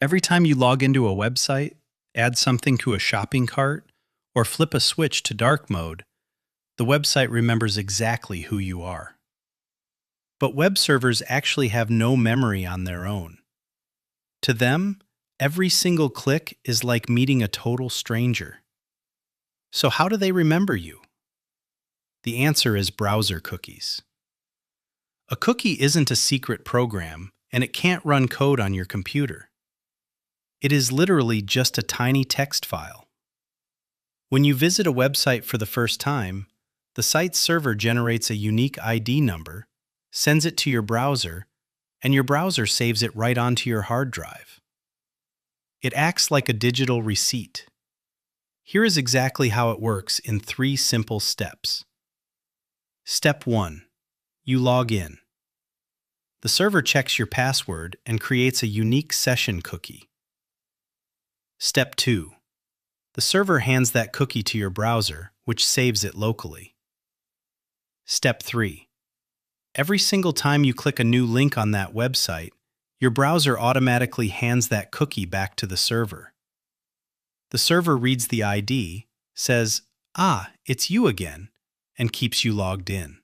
Every time you log into a website, add something to a shopping cart, or flip a switch to dark mode, the website remembers exactly who you are. But web servers actually have no memory on their own. To them, every single click is like meeting a total stranger. So how do they remember you? The answer is browser cookies. A cookie isn't a secret program, and it can't run code on your computer. It is literally just a tiny text file. When you visit a website for the first time, the site's server generates a unique ID number, sends it to your browser, and your browser saves it right onto your hard drive. It acts like a digital receipt. Here is exactly how it works in 3 simple steps. Step 1. You log in. The server checks your password and creates a unique session cookie. Step 2. The server hands that cookie to your browser, which saves it locally. Step 3. Every single time you click a new link on that website, your browser automatically hands that cookie back to the server. The server reads the ID, says, "Ah, it's you again," and keeps you logged in.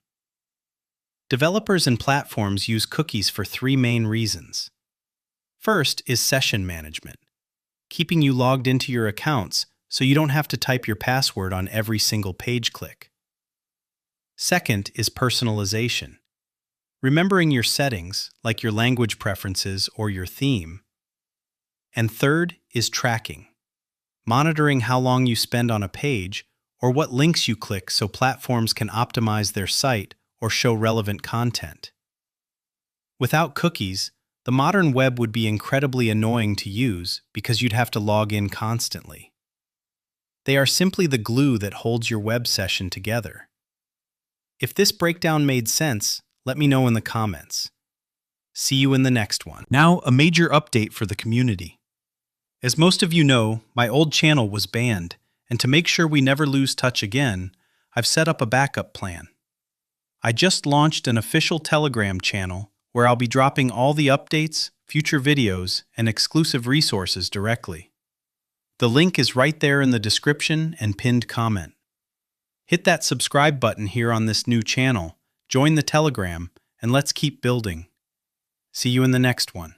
Developers and platforms use cookies for 3 main reasons. First is session management, keeping you logged into your accounts so you don't have to type your password on every single page click. Second is personalization, remembering your settings, like your language preferences or your theme. And third is tracking, monitoring how long you spend on a page or what links you click so platforms can optimize their site or show relevant content. Without cookies, the modern web would be incredibly annoying to use because you'd have to log in constantly. They are simply the glue that holds your web session together. If this breakdown made sense, let me know in the comments. See you in the next one. Now, a major update for the community. As most of you know, my old channel was banned, and to make sure we never lose touch again, I've set up a backup plan. I just launched an official Telegram channel where I'll be dropping all the updates, future videos, and exclusive resources directly. The link is right there in the description and pinned comment. Hit that subscribe button here on this new channel, join the Telegram, and let's keep building. See you in the next one.